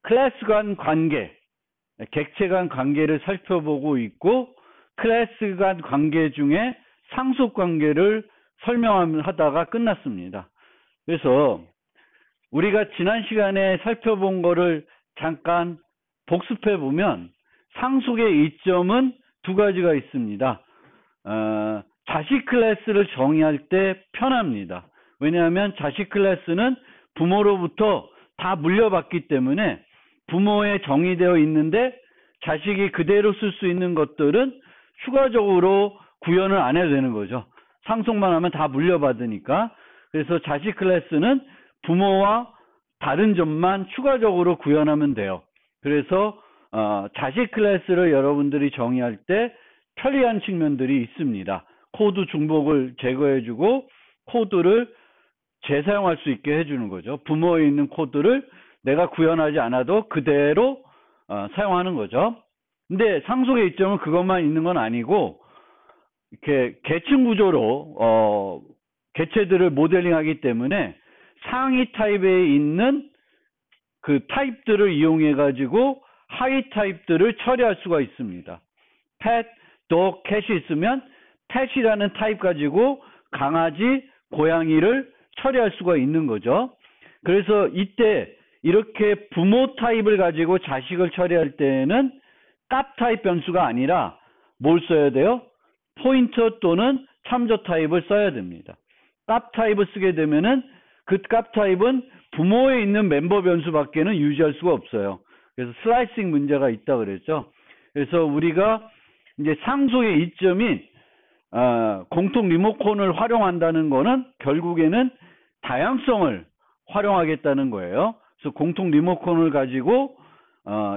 클래스 간 관계, 객체 간 관계를 살펴보고 있고, 클래스 간 관계 중에 상속 관계를 설명하다가 끝났습니다. 그래서 우리가 지난 시간에 살펴본 거를 잠깐 복습해 보면 상속의 이점은 두 가지가 있습니다. 자식 클래스를 정의할 때 편합니다. 왜냐하면 자식 클래스는 부모로부터 다 물려받기 때문에 부모에 정의되어 있는데 자식이 그대로 쓸 수 있는 것들은 추가적으로 구현을 안 해도 되는 거죠. 상속만 하면 다 물려받으니까. 그래서 자식 클래스는 부모와 다른 점만 추가적으로 구현하면 돼요. 그래서 자식 클래스를 여러분들이 정의할 때 편리한 측면들이 있습니다. 코드 중복을 제거해주고 코드를 재사용할 수 있게 해주는 거죠. 부모에 있는 코드를 내가 구현하지 않아도 그대로 사용하는 거죠. 근데 상속의 이점은 그것만 있는 건 아니고, 이렇게 계층 구조로 개체들을 모델링하기 때문에 상위 타입에 있는 그 타입들을 이용해 가지고 하위 타입들을 처리할 수가 있습니다. pet, dog, cat이 있으면 pet이라는 타입 가지고 강아지, 고양이를 처리할 수가 있는 거죠. 그래서 이때 이렇게 부모 타입을 가지고 자식을 처리할 때는 값 타입 변수가 아니라 뭘 써야 돼요? 포인터 또는 참조 타입을 써야 됩니다. 값 타입을 쓰게 되면은 그 값 타입은 부모에 있는 멤버 변수밖에는 유지할 수가 없어요. 그래서 슬라이싱 문제가 있다 그랬죠. 그래서 우리가 이제 상속의 이점인 공통 리모컨을 활용한다는 거는 결국에는 다양성을 활용하겠다는 거예요. 그래서 공통 리모컨을 가지고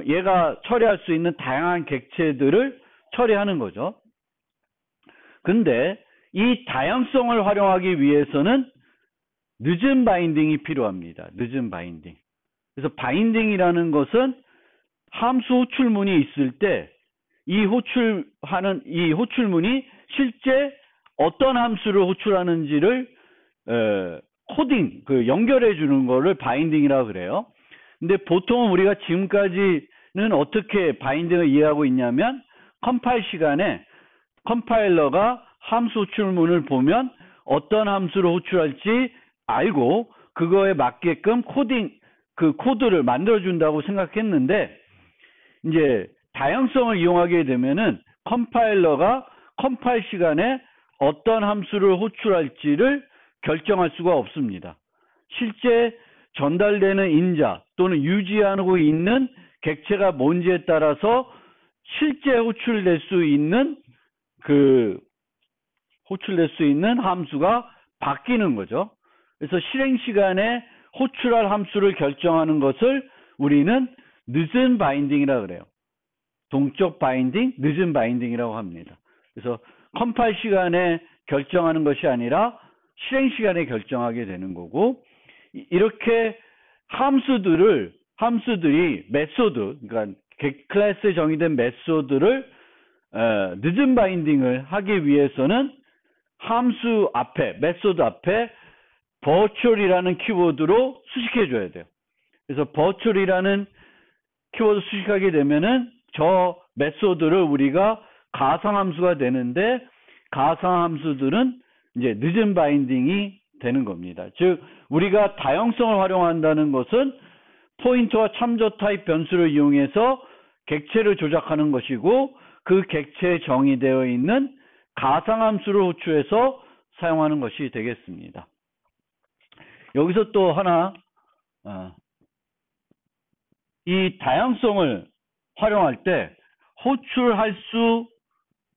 얘가 처리할 수 있는 다양한 객체들을 처리하는 거죠. 근데 이 다양성을 활용하기 위해서는 늦은 바인딩이 필요합니다. 늦은 바인딩. 그래서 바인딩이라는 것은 함수 호출문이 있을 때 이 호출문이 실제 어떤 함수를 호출하는지를 코딩, 연결해 주는 거를 바인딩이라고 그래요. 근데 보통은 우리가 지금까지는 어떻게 바인딩을 이해하고 있냐면, 컴파일 시간에 컴파일러가 함수 호출문을 보면 어떤 함수를 호출할지 알고 그거에 맞게끔 코드를 만들어준다고 생각했는데, 이제 다양성을 이용하게 되면은 컴파일러가 컴파일 시간에 어떤 함수를 호출할지를 결정할 수가 없습니다. 실제 전달되는 인자 또는 유지하고 있는 객체가 뭔지에 따라서 실제 호출될 수 있는 함수가 바뀌는 거죠. 그래서 실행 시간에 호출할 함수를 결정하는 것을 우리는 늦은 바인딩이라고 그래요. 동적 바인딩, 늦은 바인딩이라고 합니다. 그래서 컴파일 시간에 결정하는 것이 아니라 실행 시간에 결정하게 되는 거고, 이렇게 함수들이 메소드, 그러니까 클래스에 정의된 메소드를 늦은 바인딩을 하기 위해서는 메소드 앞에 virtual이라는 키워드로 수식해 줘야 돼요. 그래서 virtual이라는 키워드 수식하게 되면은 저 메소드를 우리가 가상함수가 되는데, 가상함수들은 이제 늦은 바인딩이 되는 겁니다. 즉 우리가 다양성을 활용한다는 것은 포인터와 참조 타입 변수를 이용해서 객체를 조작하는 것이고, 그 객체에 정의되어 있는 가상함수를 호출해서 사용하는 것이 되겠습니다. 여기서 또 하나, 이 다양성을 활용할 때 호출할 수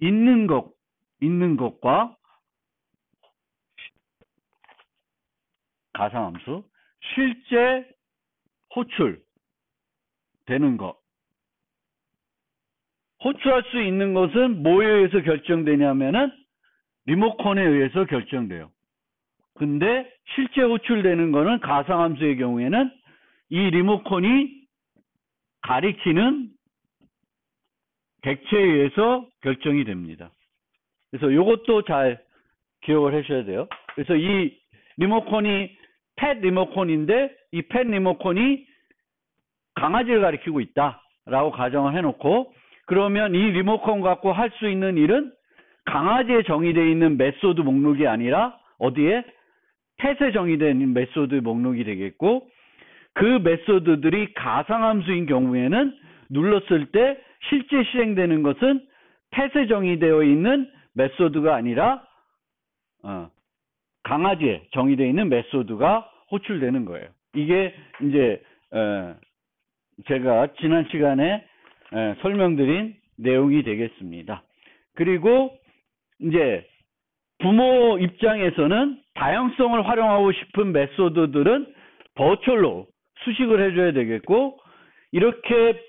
있는 것과 가상함수, 실제 호출되는 것. 호출할 수 있는 것은 뭐에 의해서 결정되냐면은 리모컨에 의해서 결정돼요. 근데 실제 호출되는 거는 가상함수의 경우에는 이 리모컨이 가리키는 객체에 의해서 결정이 됩니다. 그래서 이것도 잘 기억을 하셔야 돼요. 그래서 이 리모컨이 펫 리모컨인데, 이 펫 리모컨이 강아지를 가리키고 있다라고 가정을 해놓고, 그러면 이 리모컨 갖고 할 수 있는 일은 강아지에 정의되어 있는 메소드 목록이 아니라 어디에? 펫에 정의되어 있는 메소드 목록이 되겠고, 그 메소드들이 가상함수인 경우에는 눌렀을 때 실제 실행되는 것은 펫에 정의되어 있는 메소드가 아니라 강아지에 정의되어 있는 메소드가 호출되는 거예요. 이게 이제 제가 지난 시간에 설명드린 내용이 되겠습니다. 그리고 이제 부모 입장에서는 다양성을 활용하고 싶은 메소드들은 버추얼로 수식을 해줘야 되겠고, 이렇게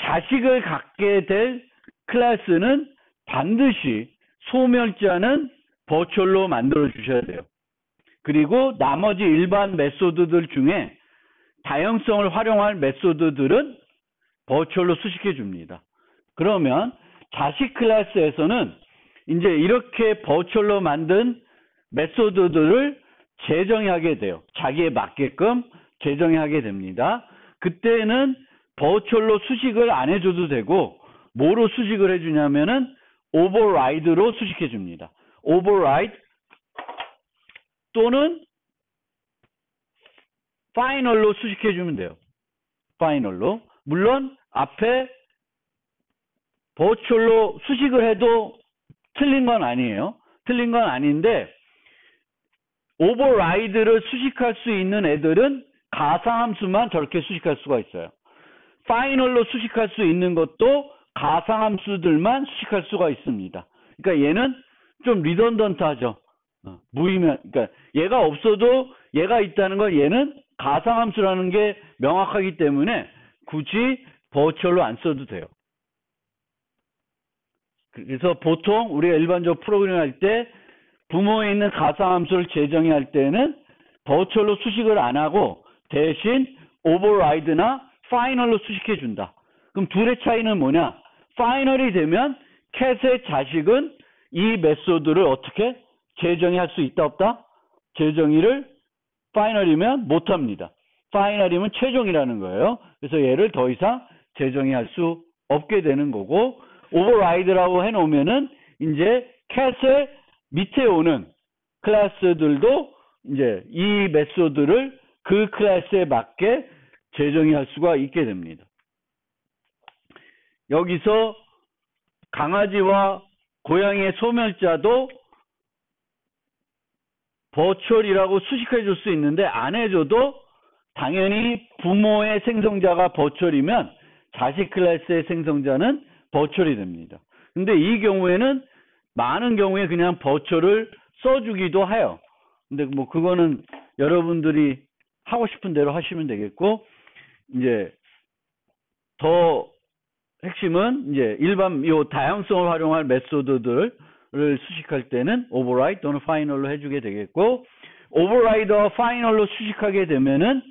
자식을 갖게 될 클래스는 반드시 소멸자는 버추얼로 만들어 주셔야 돼요. 그리고 나머지 일반 메소드들 중에 다양성을 활용할 메소드들은 버추얼로 수식해 줍니다. 그러면 자식 클래스에서는 이제 이렇게 버추얼로 만든 메소드들을 재정의하게 돼요. 자기에 맞게끔 재정의하게 됩니다. 그때는 버추얼로 수식을 안 해줘도 되고, 뭐로 수식을 해주냐면은 override로 수식해 줍니다. override 또는 final로 수식해 주면 돼요. final로. 물론 앞에 버추얼로 수식을 해도 틀린 건 아니에요. 틀린 건 아닌데, override를 수식할 수 있는 애들은 가상함수만 저렇게 수식할 수가 있어요. final로 수식할 수 있는 것도 가상함수들만 수식할 수가 있습니다. 그러니까 얘는 좀 리던던트하죠. 무의미한, 그러니까 얘가 없어도 얘가 있다는 건 얘는 가상함수라는 게 명확하기 때문에 굳이 버추얼로 안 써도 돼요. 그래서 보통 우리가 일반적으로 프로그래밍 할 때 부모에 있는 가상함수를 재정의할 때는 버추얼로 수식을 안 하고 대신 override나 final로 수식해 준다. 그럼 둘의 차이는 뭐냐? final이 되면 캣의 자식은 이 메소드를 어떻게 재정의할 수 있다 없다? 재정의를 final이면 못합니다. final이면 최종이라는 거예요. 그래서 얘를 더 이상 재정의할 수 없게 되는 거고, override라고 해놓으면은 이제 캣의 밑에 오는 클래스들도 이제 이 메소드를 그 클래스에 맞게 재정의할 수가 있게 됩니다. 여기서 강아지와 고양이의 소멸자도 버추얼이라고 수식해 줄 수 있는데, 안 해줘도 당연히 부모의 생성자가 버추얼이면 자식 클래스의 생성자는 버추얼이 됩니다. 근데 이 경우에는 많은 경우에 그냥 버추얼을 써주기도 해요. 근데 뭐 그거는 여러분들이 하고 싶은 대로 하시면 되겠고, 이제 더 핵심은 이제 일반 요 다양성을 활용할 메소드들을 수식할 때는 override 또는 final로 해주게 되겠고, override와 final로 수식하게 되면은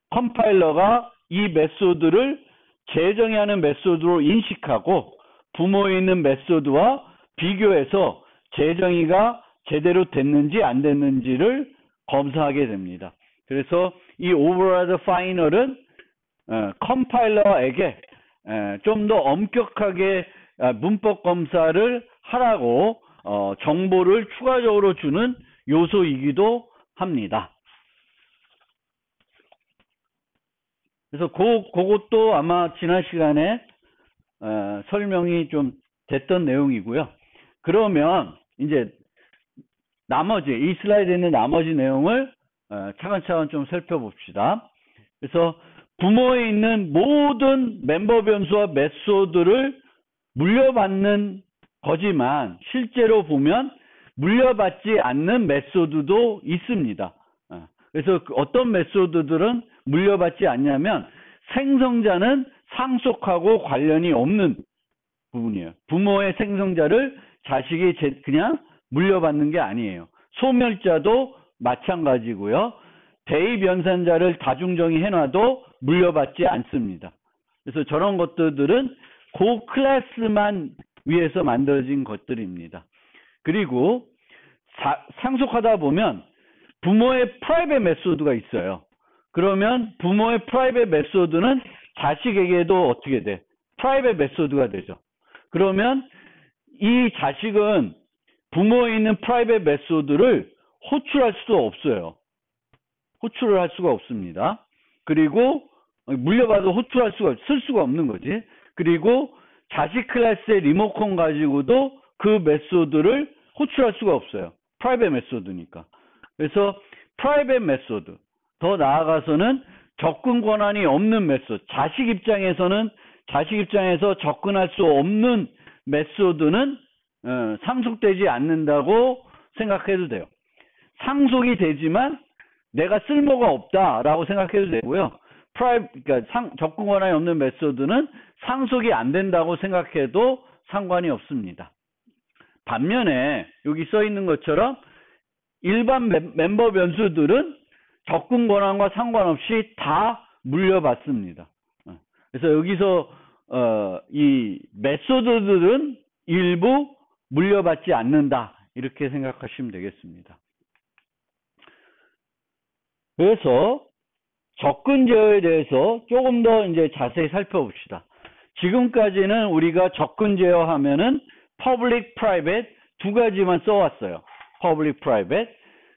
컴파일러가 이 메소드를 재정의하는 메소드로 인식하고 부모에 있는 메소드와 비교해서 재정의가 제대로 됐는지 안 됐는지를 검사하게 됩니다. 그래서 이 override final은 컴파일러에게 좀 더 엄격하게 문법 검사를 하라고 정보를 추가적으로 주는 요소이기도 합니다. 그래서 그것도 아마 지난 시간에 설명이 좀 됐던 내용이고요. 그러면 이제 나머지 이 슬라이드에 있는 나머지 내용을 차근차근 좀 살펴봅시다. 그래서 부모에 있는 모든 멤버 변수와 메소드를 물려받는 거지만 실제로 보면 물려받지 않는 메소드도 있습니다. 그래서 어떤 메소드들은 물려받지 않냐면 생성자는 상속하고 관련이 없는 부분이에요. 부모의 생성자를 자식이 그냥 물려받는 게 아니에요. 소멸자도 마찬가지고요. 대입 연산자를 다중정의 해놔도 물려받지 않습니다. 그래서 저런 것들은 그 클래스만 위해서 만들어진 것들입니다. 그리고 상속하다 보면 부모의 프라이빗 메소드가 있어요. 그러면 부모의 프라이빗 메소드는 자식에게도 어떻게 돼? 프라이빗 메소드가 되죠. 그러면 이 자식은 부모에 있는 프라이빗 메소드를 호출할 수도 없어요. 호출을 할 수가 없습니다. 그리고 물려받아 호출할 수가 쓸 수가 없는 거지. 그리고 자식 클래스의 리모컨 가지고도 그 메소드를 호출할 수가 없어요. 프라이빗 메소드니까. 그래서 프라이빗 메소드, 더 나아가서는 접근 권한이 없는 메소드, 자식 입장에서 접근할 수 없는 메소드는 상속되지 않는다고 생각해도 돼요. 상속이 되지만 내가 쓸모가 없다라고 생각해도 되고요. 그러니까 접근 권한이 없는 메소드는 상속이 안 된다고 생각해도 상관이 없습니다. 반면에 여기 써 있는 것처럼 일반 멤버 변수들은 접근 권한과 상관없이 다 물려받습니다. 그래서 여기서 이 메소드들은 일부 물려받지 않는다, 이렇게 생각하시면 되겠습니다. 그래서 접근 제어에 대해서 조금 더 이제 자세히 살펴봅시다. 지금까지는 우리가 접근 제어하면은 public, private 두 가지만 써왔어요. public, private.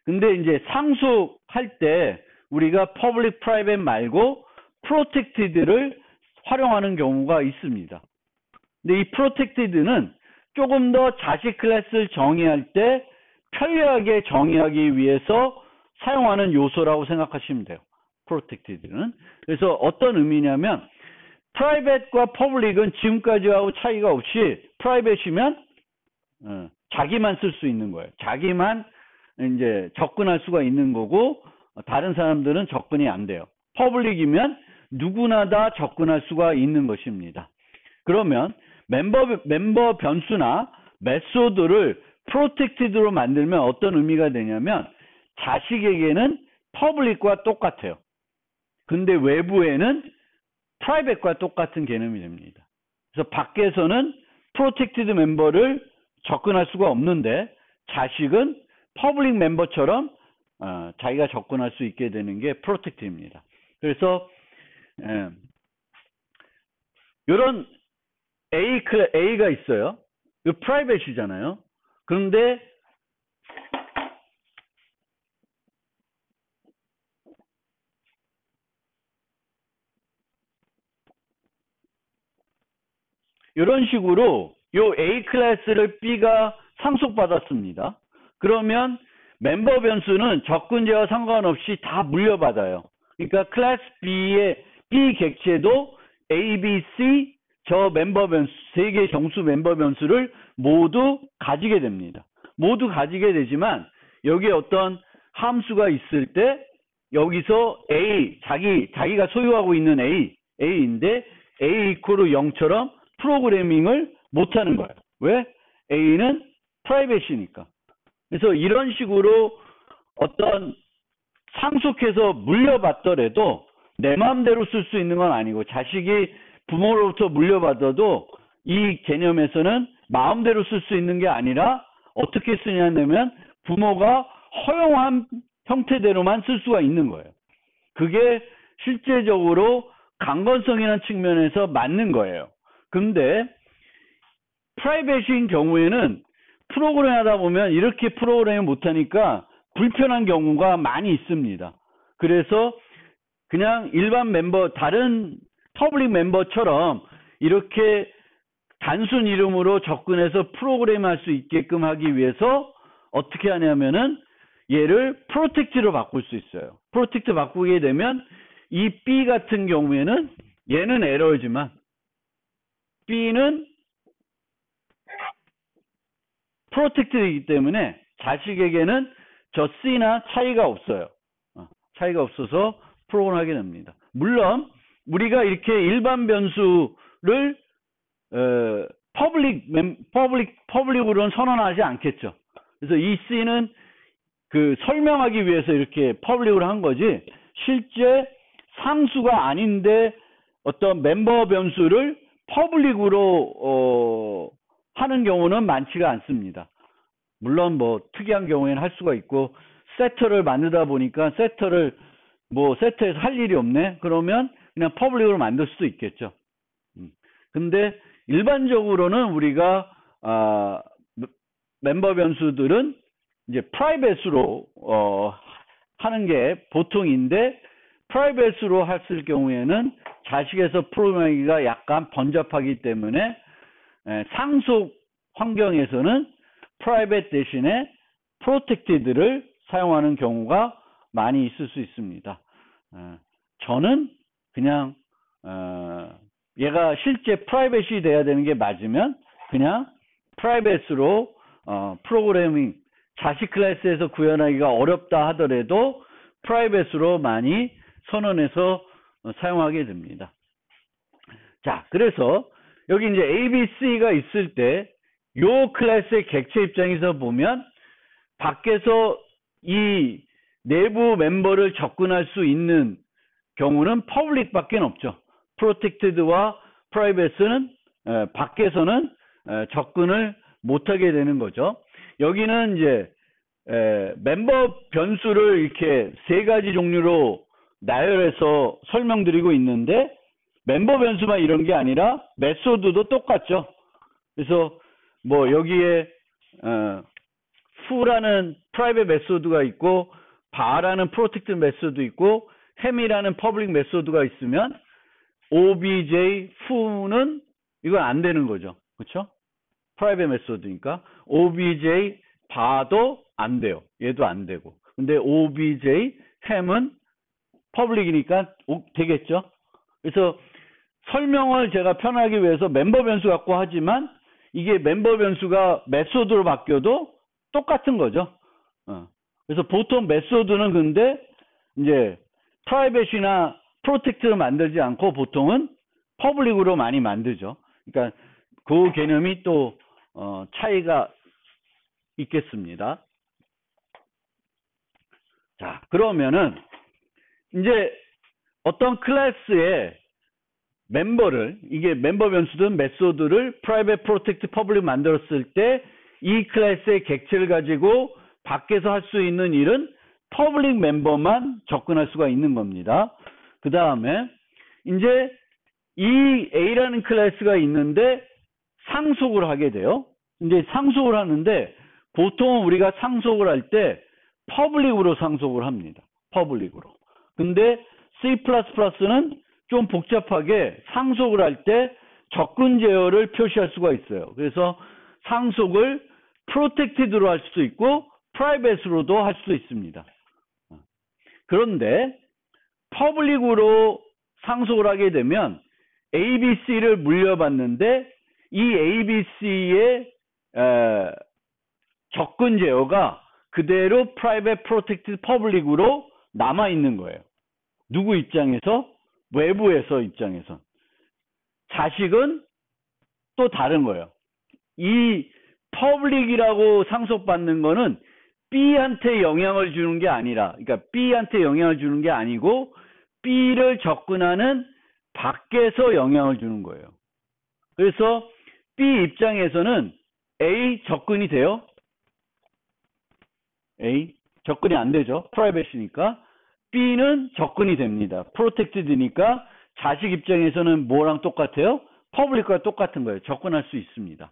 근데 이제 상속할 때 우리가 public, private 말고 protected를 활용하는 경우가 있습니다. 근데 이 protected는 조금 더 자식 클래스를 정의할 때 편리하게 정의하기 위해서 사용하는 요소라고 생각하시면 돼요. protected는. 그래서 어떤 의미냐면 private과 public은 지금까지하고 차이가 없이 private이면 자기만 쓸 수 있는 거예요. 자기만 이제 접근할 수가 있는 거고 다른 사람들은 접근이 안 돼요. public이면 누구나 다 접근할 수가 있는 것입니다. 그러면 멤버 변수나 메소드를 protected로 만들면 어떤 의미가 되냐면 자식에게는 public과 똑같아요. 근데 외부에는 private과 똑같은 개념이 됩니다. 그래서 밖에서는 protected 멤버를 접근할 수가 없는데 자식은 public 멤버처럼 자기가 접근할 수 있게 되는 게 protected입니다. 그래서 이런 A가 있어요. 이 private이잖아요. 그런데 이런 식으로 요 A 클래스를 B가 상속받았습니다. 그러면 멤버 변수는 접근 제어와 상관없이 다 물려받아요. 그러니까 클래스 B의 B 객체도 A, B, C 저 멤버 변수, 세 개의 정수 멤버 변수를 모두 가지게 됩니다. 모두 가지게 되지만 여기에 어떤 함수가 있을 때 여기서 A, 자기가 소유하고 있는 A인데 A 이퀄 0처럼 프로그래밍을 못하는 거예요. 왜? A는 프라이빗이니까. 그래서 이런 식으로 어떤 상속해서 물려받더라도 내 마음대로 쓸 수 있는 건 아니고 자식이 부모로부터 물려받아도 이 개념에서는 마음대로 쓸 수 있는 게 아니라 어떻게 쓰냐면 부모가 허용한 형태대로만 쓸 수가 있는 거예요. 그게 실제적으로 강건성이라는 측면에서 맞는 거예요. 근데 프라이빗인 경우에는 프로그램 하다 보면 이렇게 프로그램을 못하니까 불편한 경우가 많이 있습니다. 그래서 그냥 일반 멤버, 다른 퍼블릭 멤버처럼 이렇게 단순 이름으로 접근해서 프로그램 할 수 있게끔 하기 위해서 어떻게 하냐면은 얘를 프로텍트로 바꿀 수 있어요. 프로텍트 바꾸게 되면 이 B 같은 경우에는 얘는 에러지만 B는 프로텍트이기 때문에 자식에게는 저 C나 차이가 없어요. 차이가 없어서 프로그램하게 됩니다. 물론 우리가 이렇게 일반 변수를 퍼블릭으로는 선언하지 않겠죠. 그래서 이 C는 그 설명하기 위해서 이렇게 퍼블릭으로 한 거지 실제 상수가 아닌데 어떤 멤버 변수를 퍼블릭으로 하는 경우는 많지가 않습니다. 물론 뭐 특이한 경우에는 할 수가 있고 세터를 만들다 보니까 세터를 뭐 세트에서 할 일이 없네? 그러면 그냥 퍼블릭으로 만들 수도 있겠죠. 근데 일반적으로는 우리가 멤버 변수들은 이제 프라이빗으로 하는 게 보통인데, 프라이빗으로 했을 경우에는 자식에서 프로그램하기가 약간 번잡하기 때문에 상속 환경에서는 프라이빗 대신에 프로텍티드를 사용하는 경우가 많이 있을 수 있습니다. 저는 그냥 얘가 실제 프라이빗이 돼야 되는 게 맞으면 그냥 프라이빗으로 프로그래밍 자식 클래스에서 구현하기가 어렵다 하더라도 프라이빗으로 많이 선언해서 사용하게 됩니다. 자, 그래서 여기 이제 ABC가 있을 때 요 클래스의 객체 입장에서 보면 밖에서 이 내부 멤버를 접근할 수 있는 경우는 퍼블릭밖에 없죠. 프로텍티드와 프라이빗은 밖에서는 접근을 못하게 되는 거죠. 여기는 이제 멤버 변수를 이렇게 세 가지 종류로 나열해서 설명드리고 있는데, 멤버 변수만 이런 게 아니라 메소드도 똑같죠. 그래서 뭐 여기에 foo라는 프라이빗 메소드가 있고 bar라는 프로텍트 메소드 있고 ham이라는 퍼블릭 메소드가 있으면 obj foo는 이건 안 되는 거죠. 그렇죠? 프라이빗 메소드니까 obj bar도 안 돼요. 얘도 안 되고. 근데 obj ham은 퍼블릭이니까 되겠죠. 그래서 설명을 제가 편하기 위해서 멤버 변수 갖고 하지만 이게 멤버 변수가 메소드로 바뀌어도 똑같은 거죠. 그래서 보통 메소드는 근데 이제 프라이빗이나 프로텍트를 만들지 않고 보통은 퍼블릭으로 많이 만들죠. 그러니까 그 개념이 또 차이가 있겠습니다. 자, 그러면은 이제 어떤 클래스의 멤버를, 이게 멤버 변수든 메소드를 프라이빗, 프로텍트, 퍼블릭 만들었을 때 이 클래스의 객체를 가지고 밖에서 할 수 있는 일은 퍼블릭 멤버만 접근할 수가 있는 겁니다. 그 다음에 이제 이 A라는 클래스가 있는데 상속을 하게 돼요. 이제 상속을 하는데 보통 우리가 상속을 할 때 퍼블릭으로 상속을 합니다. 퍼블릭으로. 근데 C++는 좀 복잡하게 상속을 할 때 접근 제어를 표시할 수가 있어요. 그래서 상속을 프로텍티드로 할 수도 있고 프라이빗으로도 할 수도 있습니다. 그런데 퍼블릭으로 상속을 하게 되면 ABC를 물려받는데 이 ABC의 접근 제어가 그대로 프라이빗, 프로텍티드, 퍼블릭으로 남아 있는 거예요. 누구 입장에서? 외부에서 입장에서. 자식은 또 다른 거예요. 이 퍼블릭이라고 상속받는 거는 B한테 영향을 주는 게 아니라, 그러니까 B한테 영향을 주는 게 아니고 B를 접근하는 밖에서 영향을 주는 거예요. 그래서 B 입장에서는 A 접근이 돼요? A 접근이 안 되죠. 프라이빗이니까. B는 접근이 됩니다. 프로텍티드니까 자식 입장에서는 뭐랑 똑같아요? 퍼블릭과 똑같은 거예요. 접근할 수 있습니다.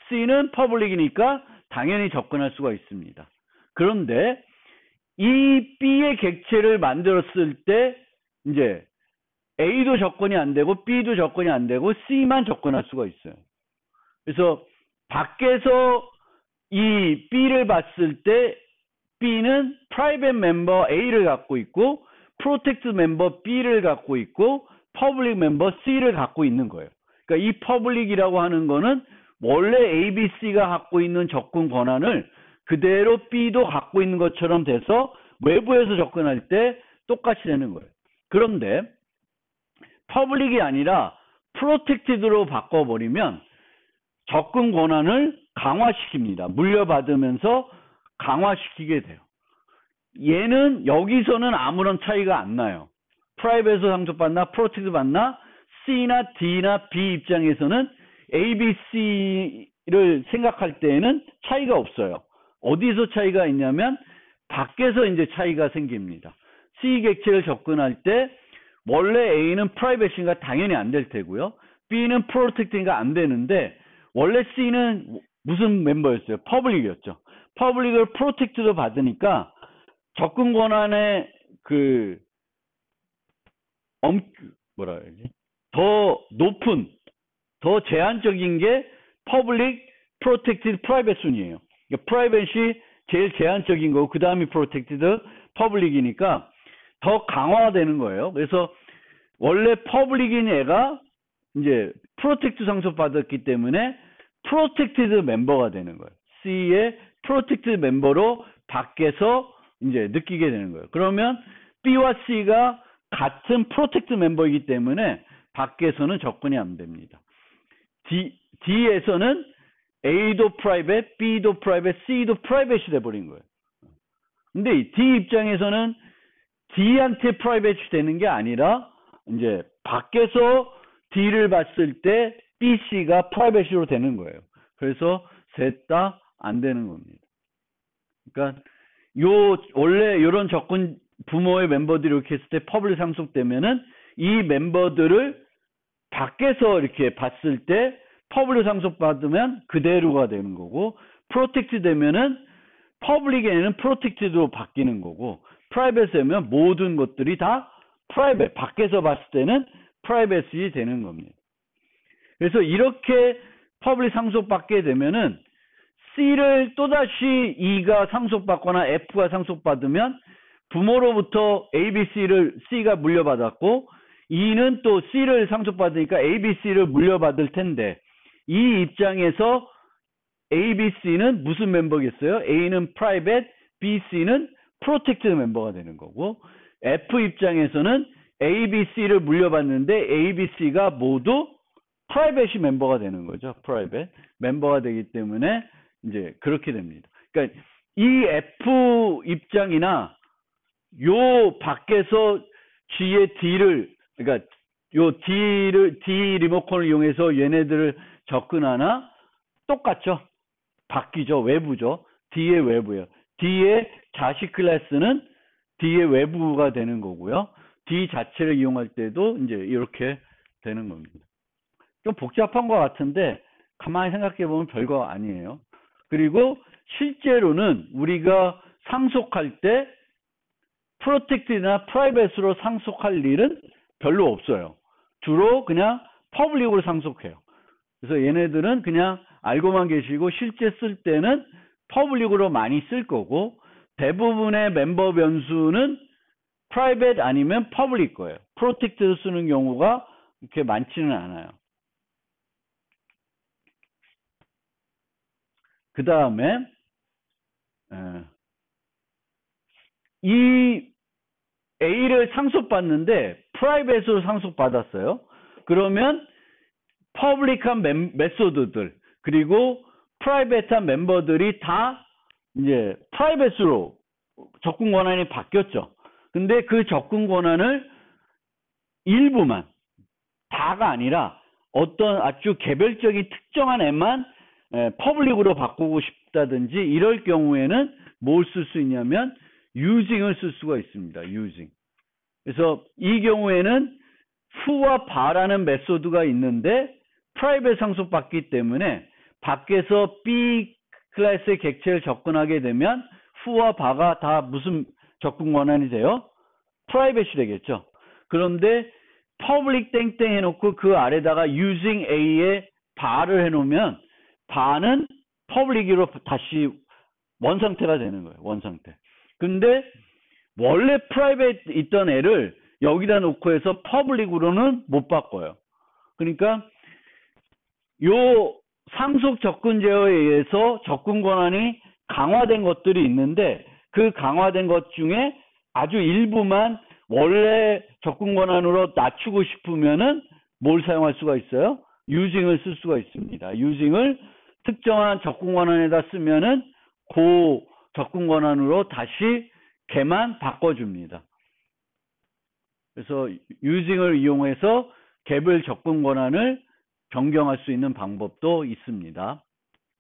C는 퍼블릭이니까 당연히 접근할 수가 있습니다. 그런데 이 B의 객체를 만들었을 때 이제 A도 접근이 안 되고 B도 접근이 안 되고 C만 접근할 수가 있어요. 그래서 밖에서 이 B를 봤을 때 B는 프라이빗 멤버 A를 갖고 있고 프로텍트 멤버 B를 갖고 있고 퍼블릭 멤버 C를 갖고 있는 거예요. 그러니까 이 퍼블릭이라고 하는 거는 원래 ABC가 갖고 있는 접근 권한을 그대로 B도 갖고 있는 것처럼 돼서 외부에서 접근할 때 똑같이 되는 거예요. 그런데 퍼블릭이 아니라 프로텍티드로 바꿔버리면 접근 권한을 강화시킵니다. 물려받으면서 강화시키게 돼요. 얘는 여기서는 아무런 차이가 안 나요. 프라이빗에서 상속받나 프로텍티드 받나 C나 D나 B 입장에서는 ABC를 생각할 때에는 차이가 없어요. 어디서 차이가 있냐면 밖에서 이제 차이가 생깁니다. C 객체를 접근할 때 원래 A는 프라이빗인가 당연히 안 될 테고요. B는 프로텍트인가 안 되는데 원래 C는 무슨 멤버였어요? 퍼블릭이었죠. 퍼블릭을 프로텍트도 받으니까 접근 권한의 그 뭐라 해야지? 더 높은, 더 제한적인 게 퍼블릭, 프로텍티드, 프라이빗 순이에요. 그러니까 프라이빗이 제일 제한적인 거고 그 다음이 프로텍티드, 퍼블릭이니까 더 강화되는 거예요. 그래서 원래 퍼블릭인 애가 이제 프로텍트 상속받았기 때문에 프로텍티드 멤버가 되는 거예요. C의 프로텍티드 멤버로 밖에서 이제 느끼게 되는 거예요. 그러면 B와 C가 같은 프로텍트 멤버이기 때문에 밖에서는 접근이 안 됩니다. D에서는 A도 프라이빗, B도 프라이빗, C도 프라이빗이 돼버린 거예요. 근데 D 입장에서는 D한테 프라이빗이 되는 게 아니라 이제 밖에서 D를 봤을 때 B, C가 프라이빗으로 되는 거예요. 그래서 셋 다 안 되는 겁니다. 그러니까 원래 이런 접근 부모의 멤버들이 이렇게 했을 때 퍼블릭 상속되면은 이 멤버들을 밖에서 이렇게 봤을 때 퍼블릭 상속받으면 그대로가 되는 거고, 프로텍트 되면은 퍼블릭에는 프로텍트로 바뀌는 거고, 프라이빗 되면 모든 것들이 다 프라이빗, 밖에서 봤을 때는 프라이빗이 되는 겁니다. 그래서 이렇게 퍼블릭 상속받게 되면은 C를 또다시 E가 상속받거나 F가 상속받으면 부모로부터 A, B, C를 C가 물려받았고 E는 또 C를 상속받으니까 A, B, C를 물려받을 텐데 이 입장에서 A, B, C는 무슨 멤버겠어요? A는 프라이빗, B, C는 프로텍티드 멤버가 되는 거고 F 입장에서는 A, B, C를 물려받는데 A, B, C가 모두 프라이빗이 멤버가 되는 거죠. 프라이빗 멤버가 되기 때문에 이제 그렇게 됩니다. 그러니까 이 F 입장이나 요 밖에서 G의 D를 그러니까 요 D 리모컨을 이용해서 얘네들을 접근하나 똑같죠. 바뀌죠. 외부죠. D의 외부예요. D의 자식 클래스는 D의 외부가 되는 거고요. D 자체를 이용할 때도 이제 이렇게 되는 겁니다. 좀 복잡한 것 같은데 가만히 생각해 보면 별거 아니에요. 그리고 실제로는 우리가 상속할 때 프로텍티드나 프라이빗으로 상속할 일은 별로 없어요. 주로 그냥 퍼블릭으로 상속해요. 그래서 얘네들은 그냥 알고만 계시고 실제 쓸 때는 퍼블릭으로 많이 쓸 거고 대부분의 멤버 변수는 프라이빗 아니면 퍼블릭 거예요. 프로텍티드 쓰는 경우가 그렇게 많지는 않아요. 그 다음에 이 A를 상속받는데 프라이빗으로 상속받았어요. 그러면 퍼블릭한 메소드들 그리고 프라이빗한 멤버들이 다 이제 프라이빗으로 접근 권한이 바뀌었죠. 근데 그 접근 권한을 일부만 다가 아니라 어떤 아주 개별적인 특정한 애만 퍼블릭으로 바꾸고 싶다든지 이럴 경우에는 뭘 쓸 수 있냐면 using을 쓸 수가 있습니다. using. 그래서 이 경우에는 f와 bar라는 메소드가 있는데 프라이빗 상속받기 때문에 밖에서 B 클래스의 객체를 접근하게 되면 f와 bar가 다 무슨 접근 권한이 돼요? 프라이빗이 되겠죠. 그런데 퍼블릭 땡땡 해놓고 그 아래다가 using A에 bar를 해놓으면 bar는 퍼블릭으로 다시 원상태가 되는 거예요. 원상태. 근데 원래 프라이빗 있던 애를 여기다 놓고 해서 퍼블릭으로는 못 바꿔요. 그러니까 요 상속 접근 제어에 의해서 접근 권한이 강화된 것들이 있는데 그 강화된 것 중에 아주 일부만 원래 접근 권한으로 낮추고 싶으면은 뭘 사용할 수가 있어요? using을 쓸 수가 있습니다. using을 특정한 접근 권한에다 쓰면은 그 접근 권한으로 다시 걔만 바꿔줍니다. 그래서 using을 이용해서 개별 접근 권한을 변경할 수 있는 방법도 있습니다.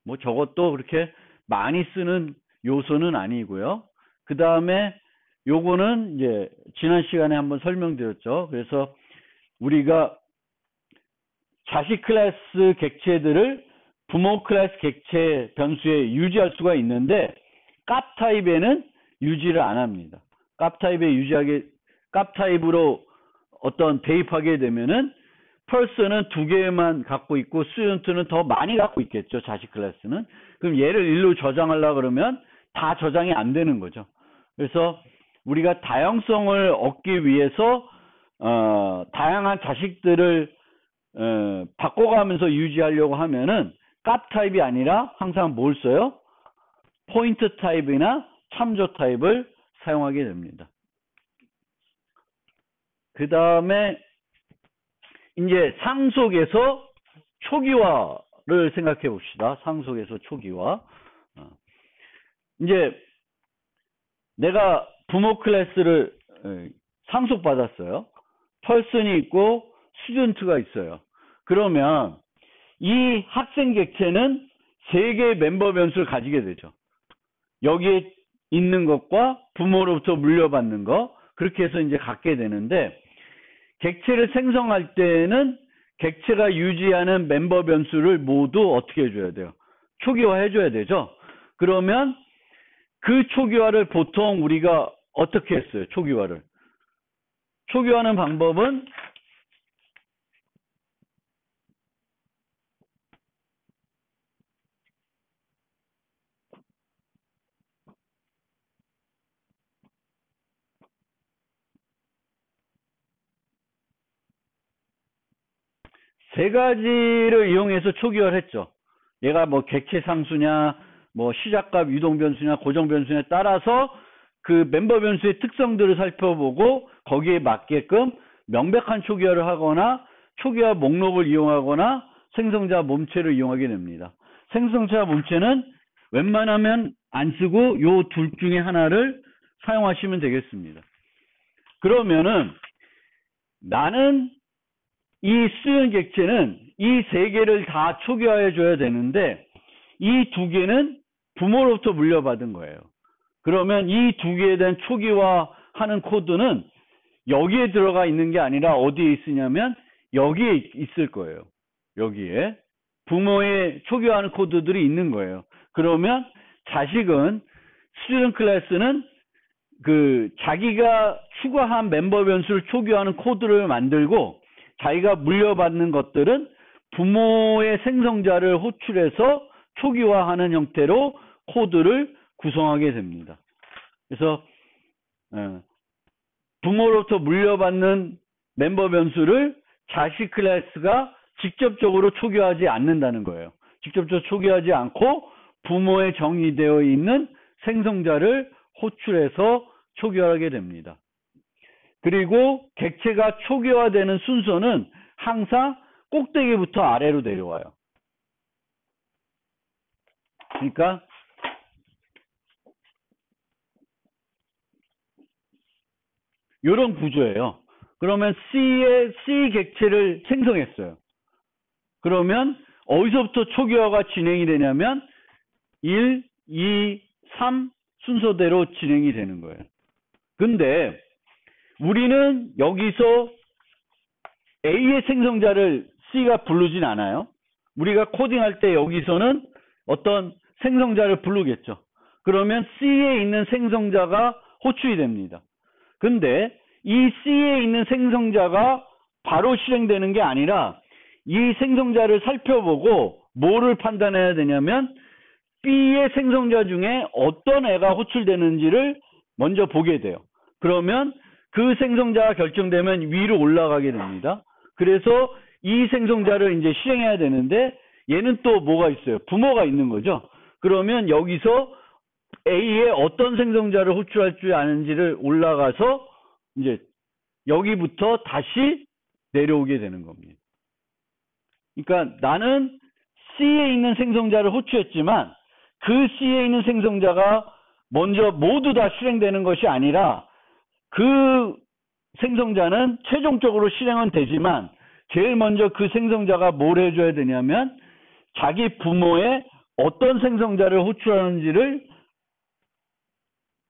뭐 저것도 그렇게 많이 쓰는 요소는 아니고요. 그 다음에 요거는 이제 지난 시간에 한번 설명드렸죠. 그래서 우리가 자식 클래스 객체들을 부모 클래스 객체 변수에 유지할 수가 있는데 값 타입에는 유지를 안 합니다. 값 타입으로 어떤 대입하게 되면은 person은 2개만 갖고 있고 student는 더 많이 갖고 있겠죠. 자식 클래스는. 그럼 얘를 일로 저장하려고 그러면 다 저장이 안 되는 거죠. 그래서 우리가 다양성을 얻기 위해서 다양한 자식들을 바꿔가면서 유지하려고 하면은 값 타입이 아니라 항상 뭘 써요? 포인트 타입이나 참조 타입을 사용하게 됩니다. 그 다음에 이제 상속에서 초기화를 생각해 봅시다. 상속에서 초기화. 이제 내가 부모 클래스를 상속받았어요. 펄슨이 있고 스튜던트가 있어요. 그러면 이 학생 객체는 3개의 멤버 변수를 가지게 되죠. 여기에 있는 것과 부모로부터 물려받는 거, 그렇게 해서 이제 갖게 되는데, 객체를 생성할 때에는 객체가 유지하는 멤버 변수를 모두 어떻게 해줘야 돼요? 초기화 해줘야 되죠. 그러면 그 초기화를 보통 우리가 어떻게 했어요? 초기화하는 방법은 세 가지를 이용해서 초기화를 했죠. 얘가 뭐 객체 상수냐, 뭐 시작값 유동 변수냐, 고정 변수냐에 따라서 그 멤버 변수의 특성들을 살펴보고 거기에 맞게끔 명백한 초기화를 하거나 초기화 목록을 이용하거나 생성자 몸체를 이용하게 됩니다. 생성자 몸체는 웬만하면 안 쓰고 요 둘 중에 하나를 사용하시면 되겠습니다. 그러면은 나는 이 수용 객체는 이 3개를 다 초기화해 줘야 되는데 이 2개는 부모로부터 물려받은 거예요. 그러면 이 2개에 대한 초기화하는 코드는 여기에 들어가 있는 게 아니라 어디에 있으냐면 여기에 있을 거예요. 여기에 부모의 초기화하는 코드들이 있는 거예요. 그러면 자식은 스튜던트 클래스는 그 자기가 추가한 멤버 변수를 초기화하는 코드를 만들고 자기가 물려받는 것들은 부모의 생성자를 호출해서 초기화하는 형태로 코드를 구성하게 됩니다. 그래서 부모로부터 물려받는 멤버 변수를 자식 클래스가 직접적으로 초기화하지 않는다는 거예요. 직접적으로 초기화하지 않고 부모에 정의되어 있는 생성자를 호출해서 초기화하게 됩니다. 그리고 객체가 초기화되는 순서는 항상 꼭대기부터 아래로 내려와요. 그러니까 이런 구조예요. 그러면 C 객체를 생성했어요. 그러면 어디서부터 초기화가 진행이 되냐면 1, 2, 3 순서대로 진행이 되는 거예요. 근데 우리는 여기서 A의 생성자를 C가 부르진 않아요. 우리가 코딩할 때 여기서는 어떤 생성자를 부르겠죠. 그러면 C에 있는 생성자가 호출이 됩니다. 근데 이 C에 있는 생성자가 바로 실행되는 게 아니라 이 생성자를 살펴보고 뭐를 판단해야 되냐면 B의 생성자 중에 어떤 애가 호출되는지를 먼저 보게 돼요. 그러면 그 생성자가 결정되면 위로 올라가게 됩니다. 그래서 이 생성자를 이제 실행해야 되는데 얘는 또 뭐가 있어요? 부모가 있는 거죠. 그러면 여기서 A의 어떤 생성자를 호출할 줄 아는지를 올라가서 이제 여기부터 다시 내려오게 되는 겁니다. 그러니까 나는 C에 있는 생성자를 호출했지만 그 C에 있는 생성자가 먼저 모두 다 실행되는 것이 아니라 그 생성자는 최종적으로 실행은 되지만 제일 먼저 그 생성자가 뭘 해줘야 되냐면 자기 부모의 어떤 생성자를 호출하는지를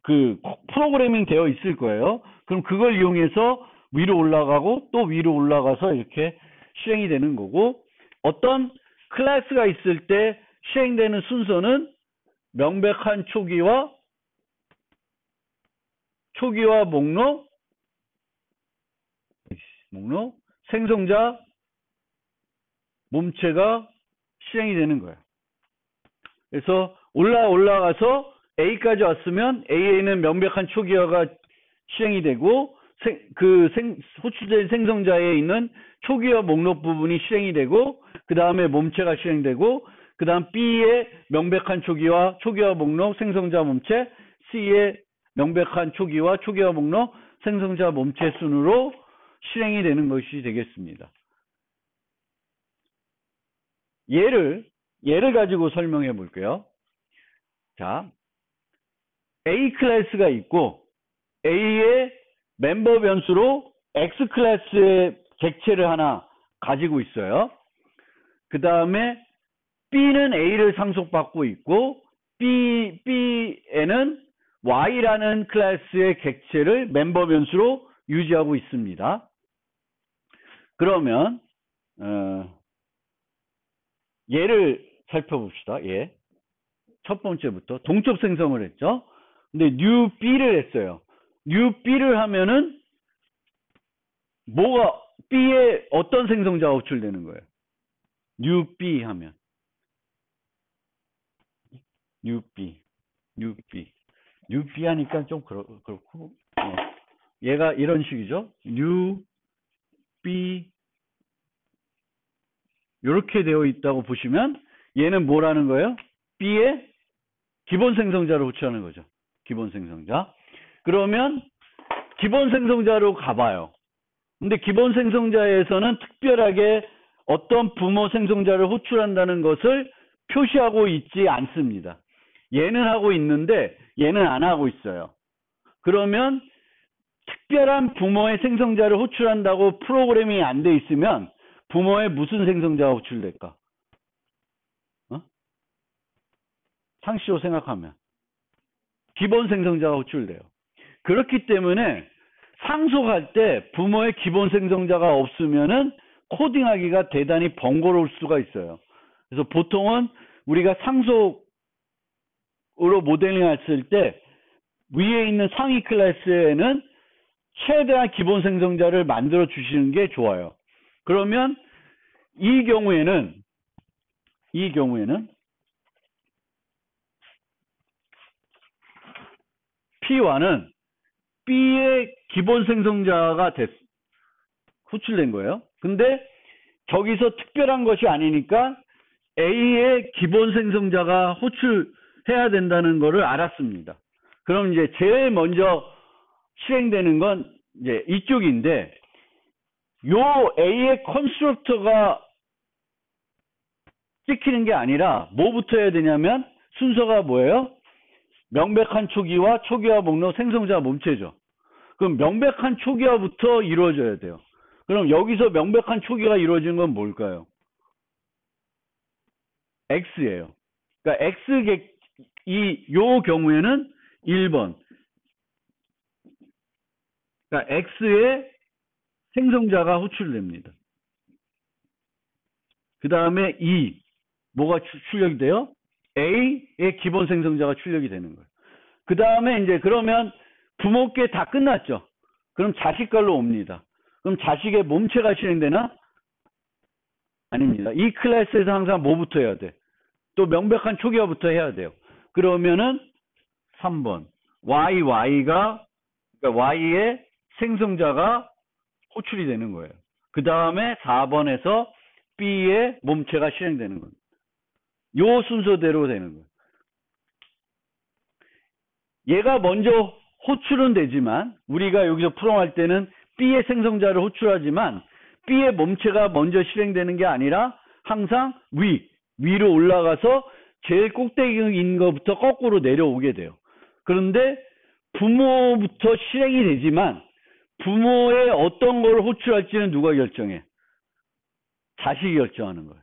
그 프로그래밍 되어 있을 거예요. 그럼 그걸 이용해서 위로 올라가고 또 위로 올라가서 이렇게 실행이 되는 거고, 어떤 클래스가 있을 때 실행되는 순서는 명백한 초기화 목록, 생성자, 몸체가 실행이 되는 거예요. 그래서 올라가서 A까지 왔으면 A에는 명백한 초기화가 실행이 되고, 호출된 생성자에 있는 초기화 목록 부분이 실행이 되고, 그 다음에 몸체가 실행되고, 그 다음 B의 명백한 초기화 목록, 생성자 몸체, C의 명백한 초기화 목록, 생성자 몸체 순으로 실행이 되는 것이 되겠습니다. 예를 가지고 설명해 볼게요. 자, A 클래스가 있고, A의 멤버 변수로 X 클래스의 객체를 하나 가지고 있어요. 그 다음에 B는 A를 상속받고 있고, B에는 Y라는 클래스의 객체를 멤버 변수로 유지하고 있습니다. 그러면 얘를 살펴봅시다. 예. 첫 번째부터 동적 생성을 했죠. 근데 new B를 했어요. new B를 하면은 B에 어떤 생성자가 호출되는 거예요? new B 하면 new B 하니까 좀 그렇고, 얘가 이런 식이죠. new B 이렇게 되어 있다고 보시면 얘는 뭐라는 거예요? B의 기본 생성자를 호출하는 거죠. 기본 생성자. 그러면 기본 생성자로 가봐요. 근데 기본 생성자에서는 특별하게 어떤 부모 생성자를 호출한다는 것을 표시하고 있지 않습니다. 얘는 하고 있는데 얘는 안 하고 있어요. 그러면 특별한 부모의 생성자를 호출한다고 프로그래밍이 안 돼 있으면 부모의 무슨 생성자가 호출될까? 상식으로 생각하면 기본 생성자가 호출돼요. 그렇기 때문에 상속할 때 부모의 기본 생성자가 없으면은 코딩하기가 대단히 번거로울 수가 있어요. 그래서 보통은 우리가 상속으로 모델링 했을 때 위에 있는 상위 클래스에는 최대한 기본 생성자를 만들어 주시는 게 좋아요. 그러면 이 경우에는 P1은 B의 기본 생성자가 호출된 거예요. 근데 저기서 특별한 것이 아니니까 A의 기본 생성자가 호출해야 된다는 것을 알았습니다. 그럼 이제 제일 먼저 실행되는 건 이제 이쪽인데, 요 A의 컨스트럭터가 찍히는 게 아니라 뭐부터 해야 되냐면 순서가 뭐예요? 명백한 초기화 목록, 생성자 몸체죠. 그럼 명백한 초기화부터 이루어져야 돼요. 그럼 여기서 명백한 초기화가 이루어지는 건 뭘까요? X예요. 그러니까 요 경우에는 1번. 그러니까 X의 생성자가 호출됩니다. 그 다음에 뭐가 출력이 돼요? A의 기본 생성자가 출력이 되는 거예요. 그 다음에 이제 그러면 부모께 다 끝났죠. 그럼 자식 걸로 옵니다. 그럼 자식의 몸체가 실행되나? 아닙니다. 이 클래스에서 항상 뭐부터 해야 돼? 또 명백한 초기화부터 해야 돼요. 그러면은 3번 그러니까 Y의 생성자가 호출이 되는 거예요. 그 다음에 4번에서 B의 몸체가 실행되는 겁니다. 요 순서대로 되는 거예요. 얘가 먼저 호출은 되지만 우리가 여기서 풀어할 때는 B의 생성자를 호출하지만 B의 몸체가 먼저 실행되는 게 아니라 항상 위로 올라가서 제일 꼭대기인 것부터 거꾸로 내려오게 돼요. 그런데 부모부터 실행이 되지만 부모의 어떤 걸 호출할지는 누가 결정해? 자식이 결정하는 거예요.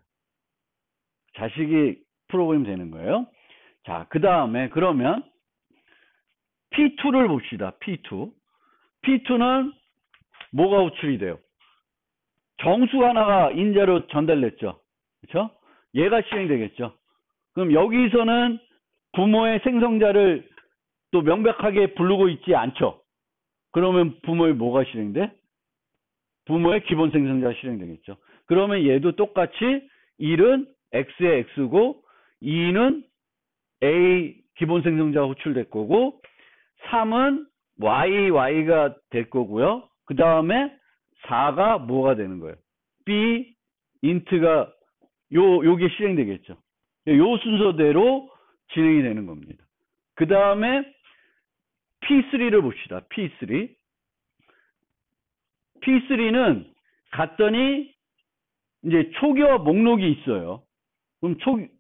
자식이 프로그램 되는 거예요. 자, 그 다음에 그러면 P2를 봅시다. P2. P2는 뭐가 호출이 돼요? 정수 하나가 인자로 전달됐죠. 그렇죠? 얘가 실행되겠죠. 그럼 여기서는 부모의 생성자를 또 명백하게 부르고 있지 않죠. 그러면 부모의 뭐가 실행돼? 부모의 기본 생성자가 실행되겠죠. 그러면 얘도 똑같이 1은 X의 X고 2는 A 기본 생성자가 호출될 거고 3은 Y가 될 거고요. 그 다음에 4가 뭐가 되는 거예요? B int가 요게 실행되겠죠. 요 순서대로 진행이 되는 겁니다. 그 다음에 P3를 봅시다. P3. P3는 갔더니 이제 초기화 목록이 있어요. 그럼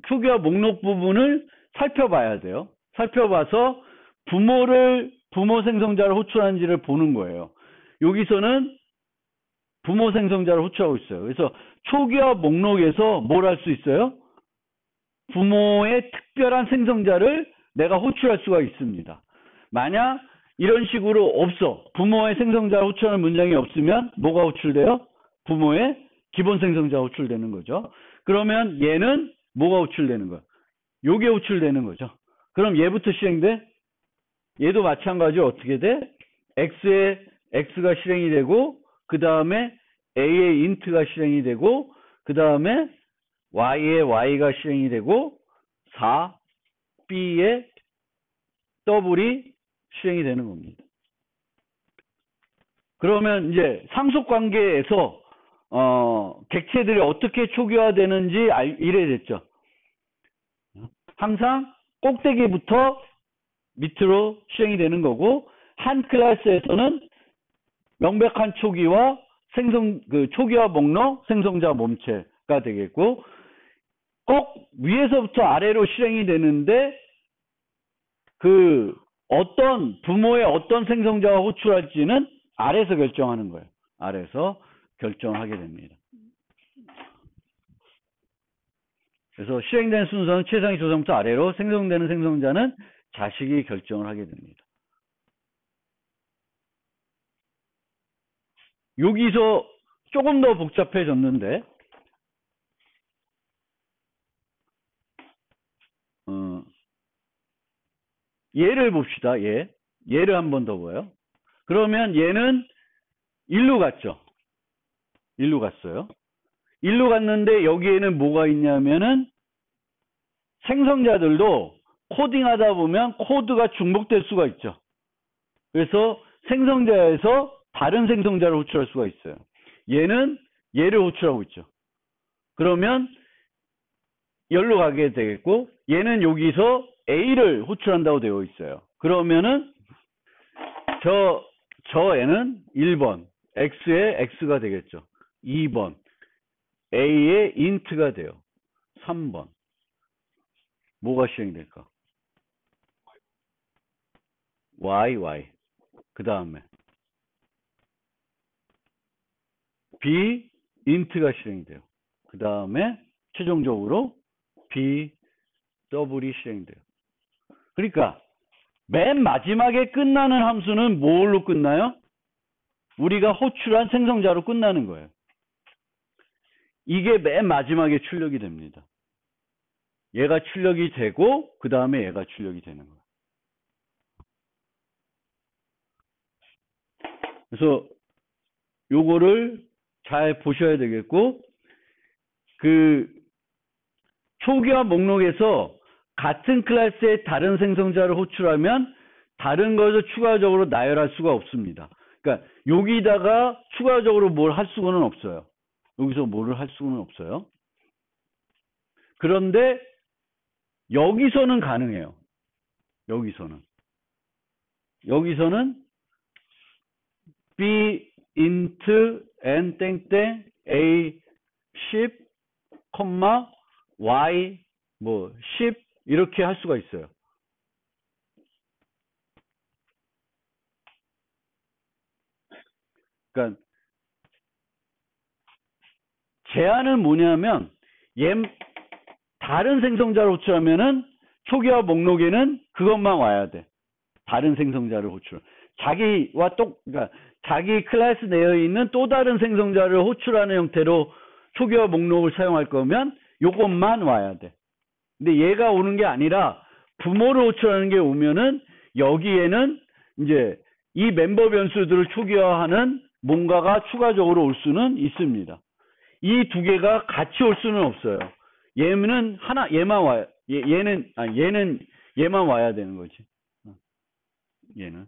초기화 목록 부분을 살펴봐야 돼요. 살펴봐서 부모 생성자를 호출하는지를 보는 거예요. 여기서는 부모 생성자를 호출하고 있어요. 그래서 초기화 목록에서 뭘 할 수 있어요? 부모의 특별한 생성자를 내가 호출할 수가 있습니다. 만약 이런 식으로 없어. 부모의 생성자를 호출하는 문장이 없으면 뭐가 호출돼요? 부모의 기본 생성자가 호출되는 거죠. 그러면 얘는 뭐가 호출되는 거야? 요게 호출되는 거죠. 그럼 얘부터 실행돼? 얘도 마찬가지로 어떻게 돼? X에 X가 실행이 되고 그 다음에 A의 int가 실행이 되고 그 다음에 Y의 Y가 실행이 되고 4, B의 W이 실행이 되는 겁니다. 그러면 이제 상속관계에서 객체들이 어떻게 초기화되는지 이래 됐죠. 항상 꼭대기부터 밑으로 실행이 되는 거고 한 클래스에서는 명백한 초기화 초기화 목록 생성자 몸체가 되겠고 꼭 위에서부터 아래로 실행이 되는데 어떤 부모의 어떤 생성자가 호출할지는 아래에서 결정하는 거예요. 아래에서 결정하게 됩니다. 그래서 실행되는 순서는 최상위 조상부터 아래로 생성되는 생성자는 자식이 결정을 하게 됩니다. 여기서 조금 더 복잡해졌는데 얘를 봅시다. 얘를 한 번 더 봐요. 그러면 얘는 1로 갔죠. 1로 갔어요. 1로 갔는데 여기에는 뭐가 있냐면은 생성자들도 코딩하다 보면 코드가 중복될 수가 있죠. 그래서 생성자에서 다른 생성자를 호출할 수가 있어요. 얘는 얘를 호출하고 있죠. 그러면 열로 가게 되겠고 얘는 여기서 A를 호출한다고 되어 있어요. 그러면은 저 애는 1번 X의 X가 되겠죠. 2번 A의 int가 돼요. 3번 뭐가 실행될까? Y 그 다음에 B int가 실행이 돼요. 그 다음에 최종적으로 B W이 실행돼요. 그러니까 맨 마지막에 끝나는 함수는 뭘로 끝나요? 우리가 호출한 생성자로 끝나는 거예요. 이게 맨 마지막에 출력이 됩니다. 얘가 출력이 되고 그 다음에 얘가 출력이 되는 거예요. 그래서 요거를 잘 보셔야 되겠고 초기화 목록에서 같은 클래스의 다른 생성자를 호출하면 다른 것을 추가적으로 나열할 수가 없습니다. 그러니까 여기다가 추가적으로 뭘 할 수는 없어요. 여기서 뭐를 할 수는 없어요. 그런데 여기서는 가능해요. 여기서는 B int n 땡땡 A 10, Y 10 이렇게 할 수가 있어요. 그러니까 제한은 뭐냐면 다른 생성자를 호출하면은 초기화 목록에는 그것만 와야 돼. 다른 생성자를 호출. 그러니까 자기 클래스 내에 있는 또 다른 생성자를 호출하는 형태로 초기화 목록을 사용할 거면 요것만 와야 돼. 근데 얘가 오는 게 아니라 부모를 호출하는 게 오면은 여기에는 이제 이 멤버 변수들을 초기화하는 뭔가가 추가적으로 올 수는 있습니다. 이 두 개가 같이 올 수는 없어요. 얘는 얘만 와야, 얘는 얘만 와야 되는 거지. 얘는.